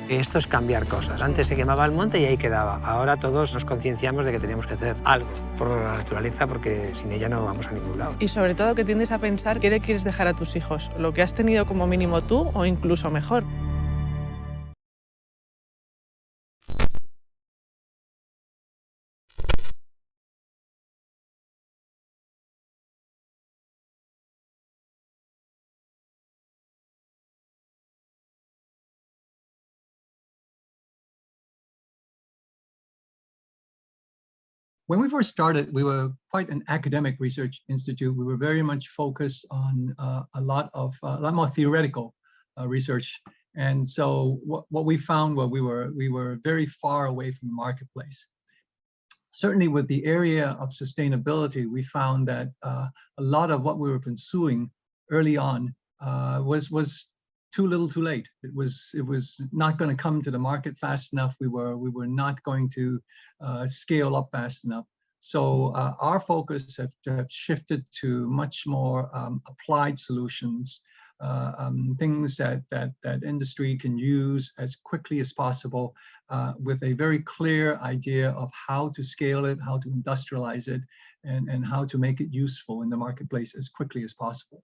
Esto es cambiar cosas. Antes se quemaba el monte y ahí quedaba. Ahora todos nos concienciamos de que teníamos que hacer algo por la naturaleza, porque sin ella no vamos a ningún lado. Y sobre todo que tiendes a pensar qué le quieres dejar a tus hijos, lo que has tenido como mínimo tú o incluso mejor. When we first started, we were quite an academic research institute. We were very much focused on a lot more theoretical research. And so what we found was we were very far away from the marketplace. Certainly with the area of sustainability, we found that a lot of what we were pursuing early on was too little too late. It was not going to come to the market fast enough. We were not going to scale up fast enough. So our focus have shifted to much more applied solutions, things that industry can use as quickly as possible, with a very clear idea of how to scale it, how to industrialize it, and how to make it useful in the marketplace as quickly as possible.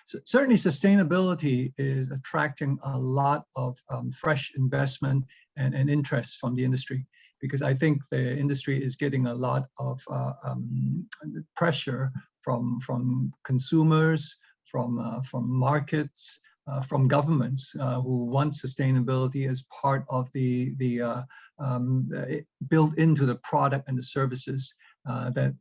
So certainly sustainability is attracting a lot of fresh investment and interest from the industry, because I think the industry is getting a lot of pressure from consumers, from markets, from governments who want sustainability as part of the built into the product and the services that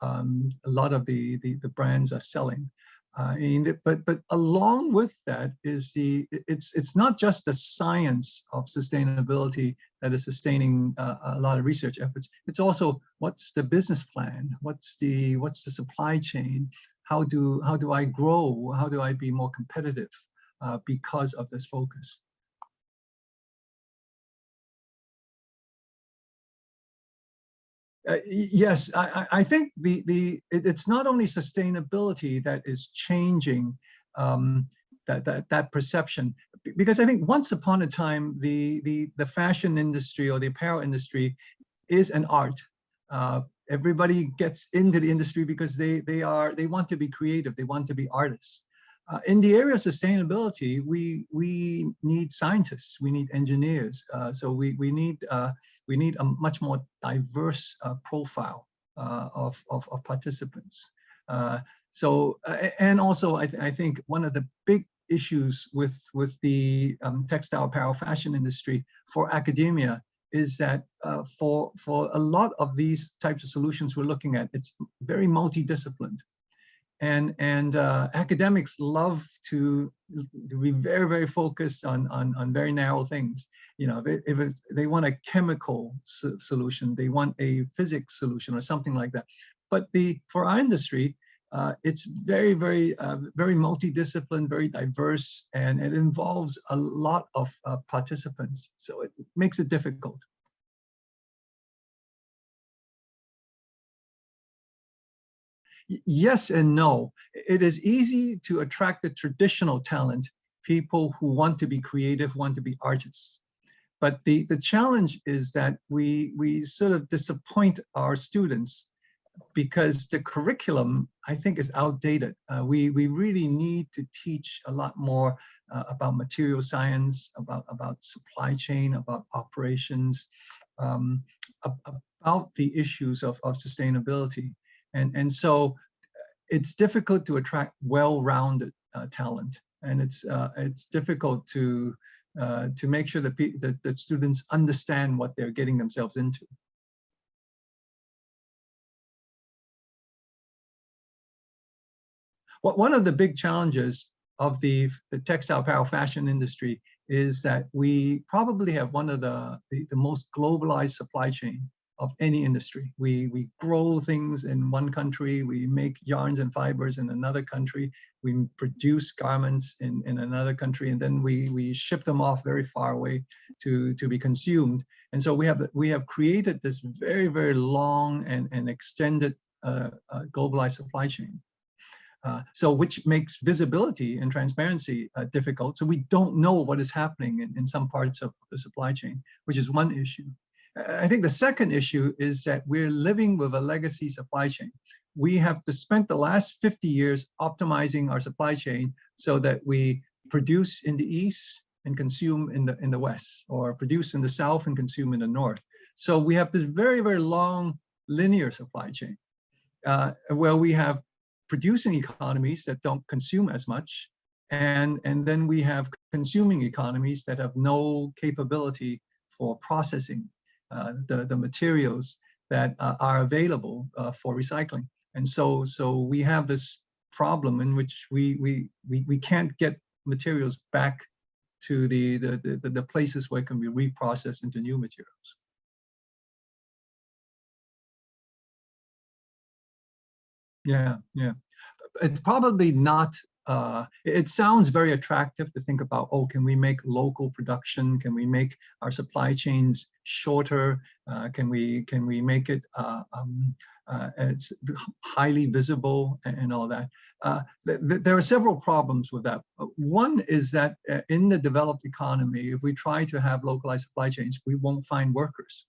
a lot of the brands are selling. But along with that is it's not just the science of sustainability that is sustaining a lot of research efforts. It's also what's the business plan, what's the supply chain, how do I grow, how do I be more competitive because of this focus. Yes, I think it's not only sustainability that is changing that perception, because I think once upon a time the fashion industry or the apparel industry is an art. Everybody gets into the industry because they want to be creative, they want to be artists. In the area of sustainability, we need scientists, we need engineers, so we need a much more diverse profile of participants. And also I think one of the big issues with the textile apparel fashion industry for academia is that for a lot of these types of solutions we're looking at, it's very multidisciplined. And academics love to be very, very focused on very narrow things. You know, if they want a chemical solution, they want a physics solution or something like that. But for our industry, it's very, very, very multidisciplined, very diverse, and it involves a lot of participants. So it makes it difficult. Yes and no. It is easy to attract the traditional talent, people who want to be creative, want to be artists. But the challenge is that we sort of disappoint our students because the curriculum, I think, is outdated. We really need to teach a lot more about material science, about supply chain, about operations, about the issues of sustainability. And so it's difficult to attract well-rounded talent, and it's difficult to make sure that the students understand what they're getting themselves into. One of the big challenges of the textile apparel fashion industry is that we probably have one of the most globalized supply chain of any industry. We grow things in one country, we make yarns and fibers in another country, we produce garments in another country, and then we ship them off very far away to be consumed. And so we have created this very, very long and extended globalized supply chain. So which makes visibility and transparency difficult. So we don't know what is happening in some parts of the supply chain, which is one issue. I think the second issue is that we're living with a legacy supply chain. We have spent the last 50 years optimizing our supply chain so that we produce in the East and consume in the West, or produce in the South and consume in the North. So we have this very, very long linear supply chain where we have producing economies that don't consume as much, and then we have consuming economies that have no capability for processing the materials that are available for recycling. And so we have this problem in which we can't get materials back to the places where it can be reprocessed into new materials. Yeah. It's probably not, it sounds very attractive to think about, oh, can we make local production? Can we make our supply chains shorter? Can we make it it's highly visible and all that? There are several problems with that. One is that in the developed economy, if we try to have localized supply chains, we won't find workers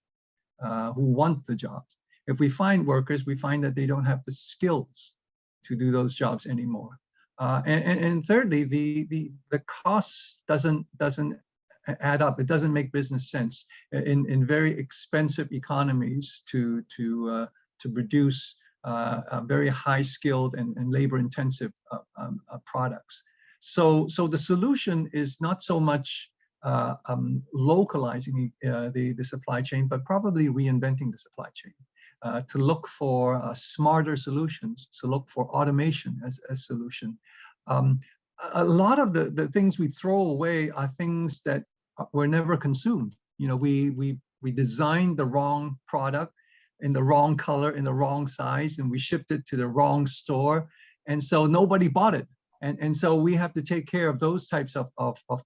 who want the jobs. If we find workers, we find that they don't have the skills to do those jobs anymore. And thirdly, the cost doesn't add up. It doesn't make business sense in very expensive economies to produce very high skilled and labor intensive products. So the solution is not so much localizing the supply chain, but probably reinventing the supply chain. To look for smarter solutions, to look for automation as a solution. A lot of the things we throw away are things that were never consumed. You know, we designed the wrong product in the wrong color, in the wrong size, and we shipped it to the wrong store, and so nobody bought it. And so we have to take care of those types of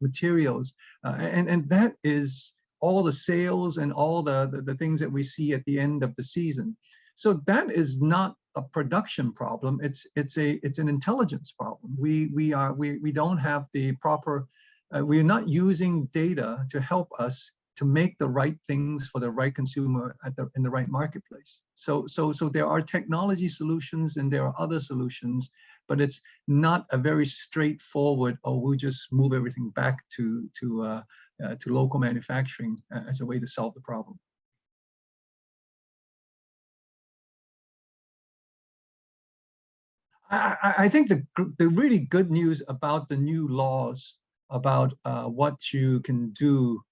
materials, and that is all the sales and all the things that we see at the end of the season. So that is not a production problem. It's an intelligence problem. We don't have the proper. We're not using data to help us to make the right things for the right consumer in the right marketplace. So there are technology solutions and there are other solutions, but it's not a very straightforward, oh, we'll just move everything back to local manufacturing as a way to solve the problem. I think the really good news about the new laws about what you can do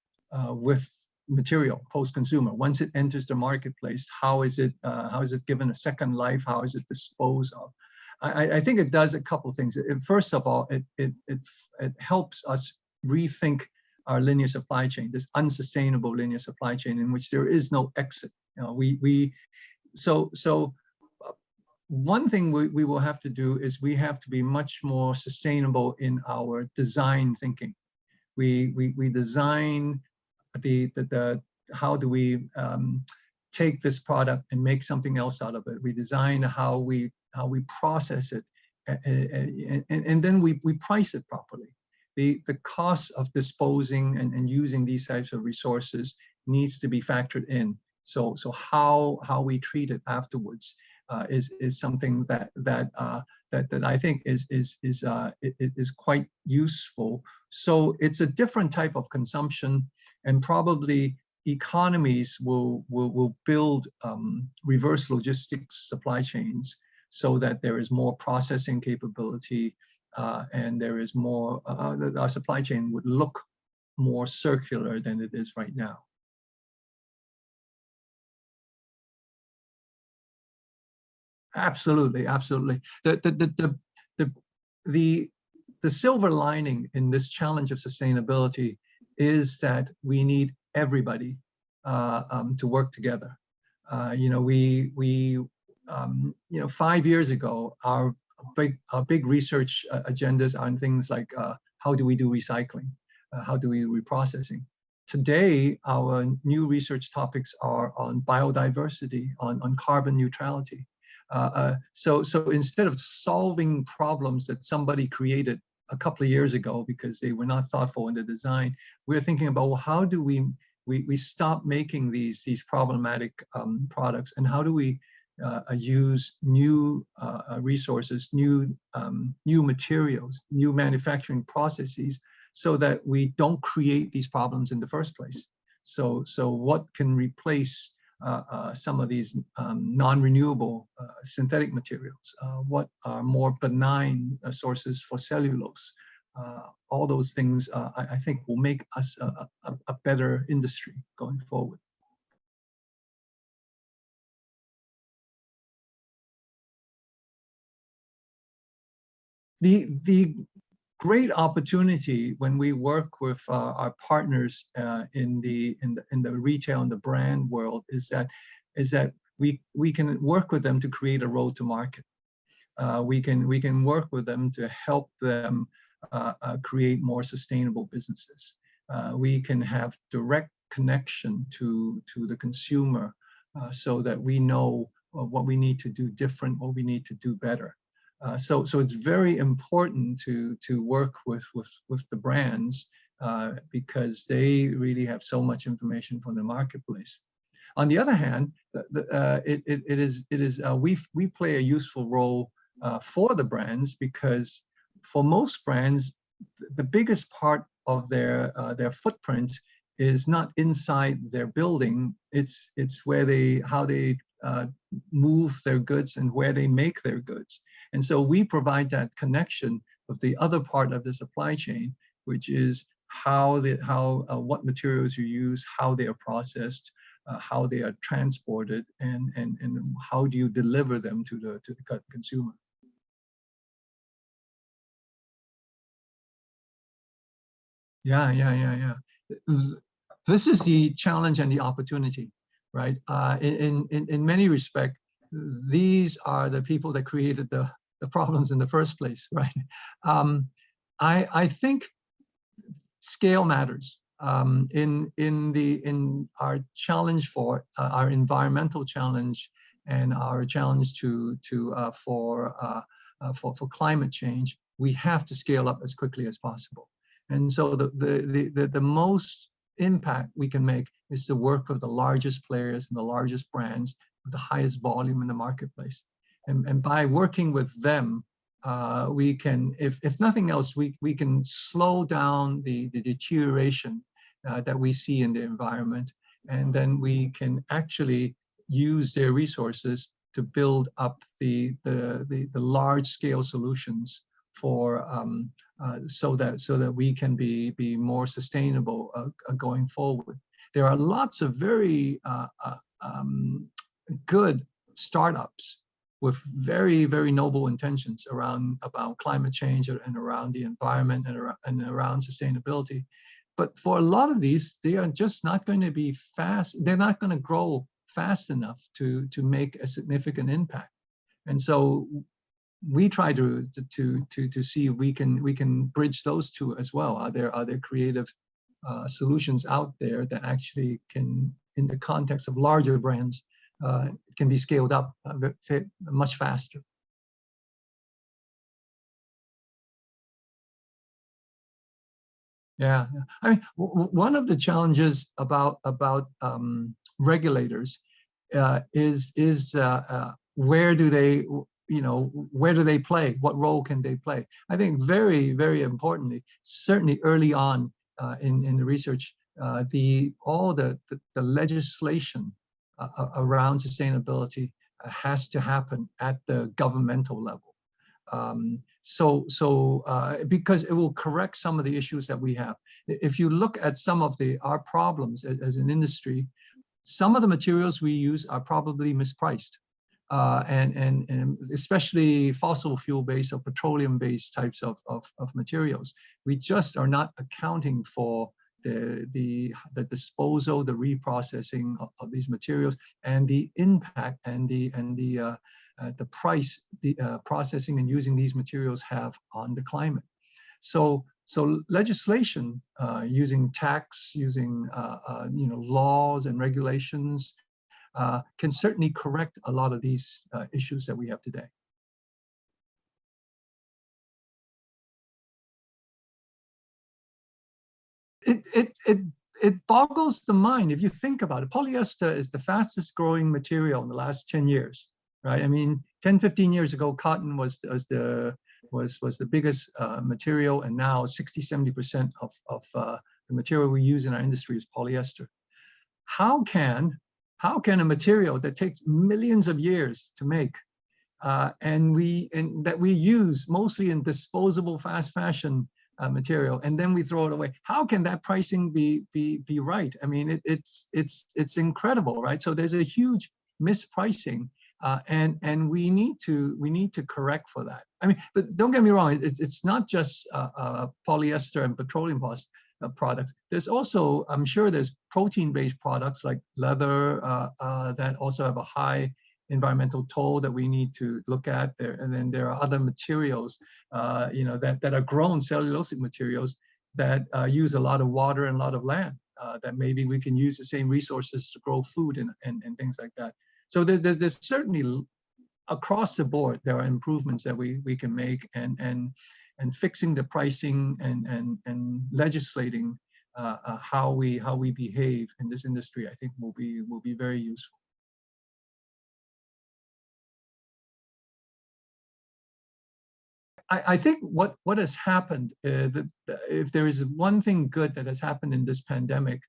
with material post-consumer, once it enters the marketplace, how is it given a second life? How is it disposed of? I think it does a couple of things. First of all, it helps us rethink our linear supply chain, this unsustainable linear supply chain in which there is no exit. You know, so one thing we will have to do is we have to be much more sustainable in our design thinking. We design how do we take this product and make something else out of it. We design how we process it, and then we price it properly. The cost of disposing and using these types of resources needs to be factored in. So how we treat it afterwards is something that I think is quite useful. So it's a different type of consumption, and probably economies will build reverse logistics supply chains so that there is more processing capability. And there is more, our supply chain would look more circular than it is right now. Absolutely. The silver lining in this challenge of sustainability is that we need everybody to work together. You know, 5 years ago, our big research agendas on things like how do we do recycling, how do we do reprocessing. Today, our new research topics are on biodiversity, on carbon neutrality. So instead of solving problems that somebody created a couple of years ago because they were not thoughtful in the design, we're thinking about, well, how do we stop making these problematic products, and how do we use new resources, new materials, new manufacturing processes, so that we don't create these problems in the first place. So what can replace some of these non-renewable synthetic materials? What are more benign sources for cellulose? All those things, I think, will make us a better industry going forward. The great opportunity when we work with our partners in the retail and the brand world is that we can work with them to create a road to market. We can work with them to help them create more sustainable businesses. We can have direct connection to the consumer, so that we know what we need to do different, what we need to do better. So it's very important to work with the brands, because they really have so much information from the marketplace. On the other hand, we play a useful role for the brands, because for most brands, the biggest part of their footprint is not inside their building. It's how they move their goods and where they make their goods. And so we provide that connection with the other part of the supply chain, which is what materials you use, how they are processed, how they are transported, and how do you deliver them to the consumer. Yeah. This is the challenge and the opportunity, right? In many respects, these are the people that created the problems in the first place, right? I think scale matters. In our challenge for our environmental challenge and our challenge for climate change, we have to scale up as quickly as possible. And so the most impact we can make is to work with the largest players and the largest brands with the highest volume in the marketplace. And by working with them, we can, if nothing else, we can slow down the deterioration that we see in the environment, and then we can actually use their resources to build up the large-scale solutions for so that we can be more sustainable going forward. There are lots of very good startups with very, very noble intentions about climate change and around the environment and around sustainability. But for a lot of these, they are just not going to be fast. They're not going to grow fast enough to make a significant impact. And so we try to see if we can bridge those two as well. Are there creative solutions out there that actually can, in the context of larger brands, can be scaled up much faster? Yeah, I mean, one of the challenges about regulators is where do they, where do they play? What role can they play? I think very, very importantly, certainly early on in the research, all the legislation around sustainability has to happen at the governmental level. Because it will correct some of the issues that we have. If you look at some of our problems as an industry, some of the materials we use are probably mispriced. And especially fossil fuel-based or petroleum-based types of materials. We just are not accounting for the disposal, the reprocessing of these materials, and the impact and the price the processing and using these materials have on the climate. So legislation using tax, using laws and regulations can certainly correct a lot of these issues that we have today. It boggles the mind if you think about it. Polyester is the fastest growing material in the last 10 years, right? I mean, 10, 15 years ago, cotton was the biggest material, and now 60, 70% of the material we use in our industry is polyester. How can a material that takes millions of years to make and that we use mostly in disposable fast fashion material, and then we throw it away, how can that pricing be right? I mean, it's incredible, right? So there's a huge mispricing, and we need to correct for that. I mean, but don't get me wrong, it's not just polyester and petroleum products. There's also, I'm sure there's protein-based products like leather that also have a high environmental toll that we need to look at there. And then there are other materials, that are grown, cellulosic materials that use a lot of water and a lot of land, that maybe we can use the same resources to grow food and things like that. So there's certainly across the board, there are improvements that we can make, and fixing the pricing and legislating how we behave in this industry, I think will be very useful. I think what has happened, if there is one thing good that has happened in this pandemic,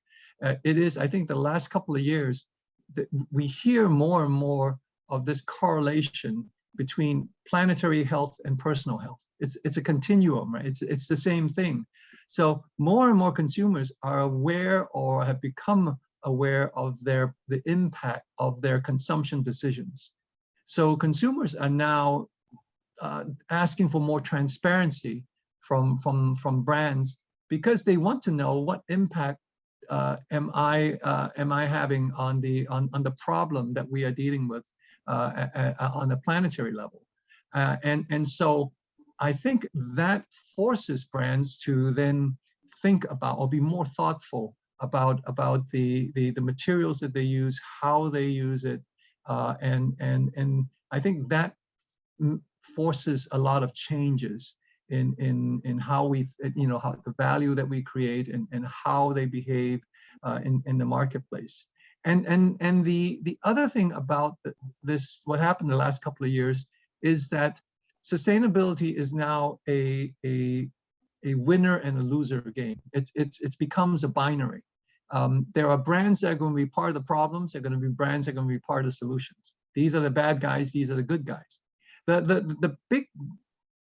it is, I think, the last couple of years that we hear more and more of this correlation between planetary health and personal health. It's a continuum, right? It's the same thing. So more and more consumers are aware or have become aware of the impact of their consumption decisions. So consumers are now asking for more transparency from brands, because they want to know what impact am I having on the problem that we are dealing with on a planetary level, and so I think that forces brands to then think about or be more thoughtful about the materials that they use, how they use it, and I think that forces a lot of changes in how we, how the value that we create and how they behave in the marketplace. And the other thing about this, what happened the last couple of years, is that sustainability is now a winner and a loser game. It becomes a binary. There are brands that are going to be part of the problems. There are going to be brands that are going to be part of the solutions. These are the bad guys. These are the good guys. The big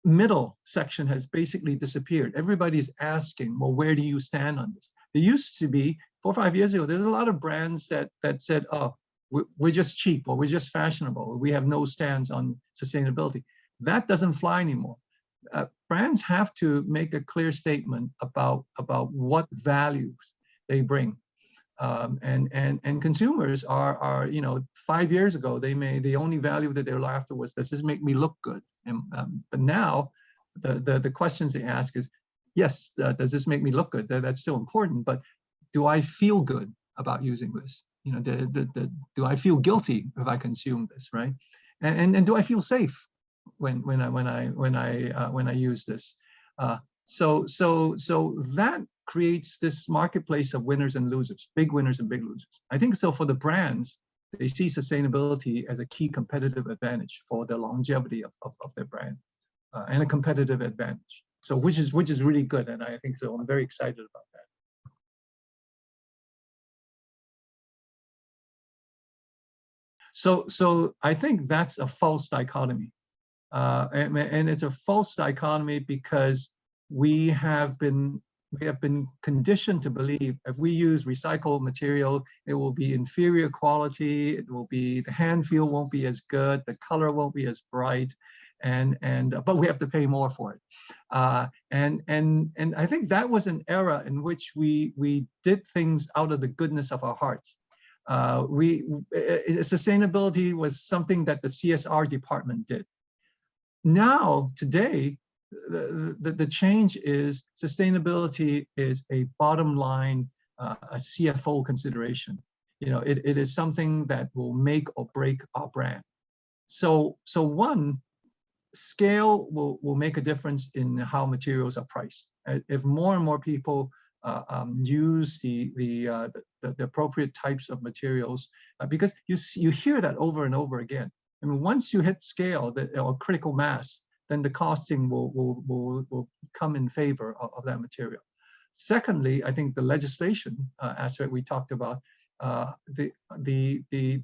middle section has basically disappeared. Everybody's asking, well, where do you stand on this? There used to be 4 or 5 years ago, there's a lot of brands that said, oh, we're just cheap, or we're just fashionable, or we have no stance on sustainability. That doesn't fly anymore. Brands have to make a clear statement about what values they bring. And consumers are 5 years ago, the only value that they were after was, does this make me look good? But now the questions they ask is, yes, does this make me look good? That's still important, but do I feel good about using this? Do I feel guilty if I consume this, right? And do I feel safe when I use this? So that creates this marketplace of winners and losers, big winners and big losers. I think so for the brands, they see sustainability as a key competitive advantage for the longevity of their brand, and a competitive advantage. So which is really good, and I think so. I'm very excited about that. So I think that's a false dichotomy, and it's a false dichotomy because we have been conditioned to believe if we use recycled material, it will be inferior quality. It will be, the hand feel won't be as good, the color won't be as bright, but we have to pay more for it. And I think that was an era in which we did things out of the goodness of our hearts. Sustainability was something that the CSR department did. Now, today, the change is sustainability is a bottom line, a CFO consideration. it is something that will make or break our brand. So one, scale will make a difference in how materials are priced. If more and more people use the appropriate types of materials, because you hear that over and over again. I mean, once you hit scale or critical mass, then the costing will come in favor of that material. Secondly, I think the legislation aspect we talked about, the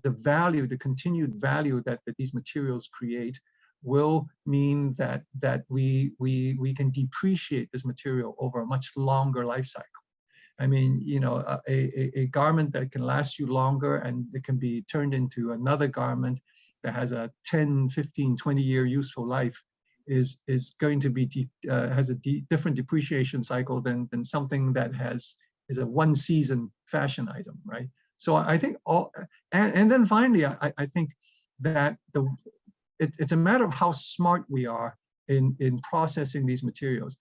value, the continued value that these materials create will mean that we can depreciate this material over a much longer life cycle. I mean, a garment that can last you longer and it can be turned into another garment that has a 10, 15, 20-year useful life is going to be has a different depreciation cycle than something that is a one-season fashion item, right? So I think and then finally, I think that it's a matter of how smart we are in processing these materials.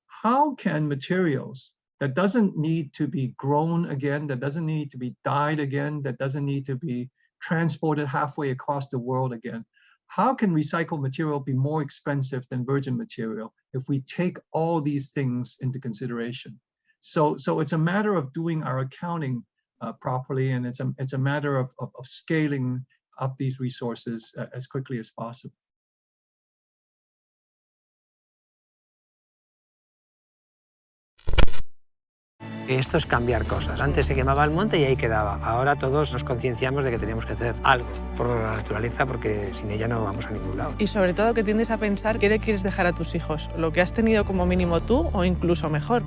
How can materials that doesn't need to be grown again, that doesn't need to be dyed again, that doesn't need to be transported halfway across the world again, how can recycled material be more expensive than virgin material if we take all these things into consideration? So it's a matter of doing our accounting properly, and it's a matter of scaling up these resources as quickly as possible. Esto es cambiar cosas. Antes se quemaba el monte y ahí quedaba. Ahora todos nos concienciamos de que teníamos que hacer algo por la naturaleza, porque sin ella no vamos a ningún lado. Y sobre todo que tiendes a pensar qué le quieres dejar a tus hijos, lo que has tenido como mínimo tú o incluso mejor.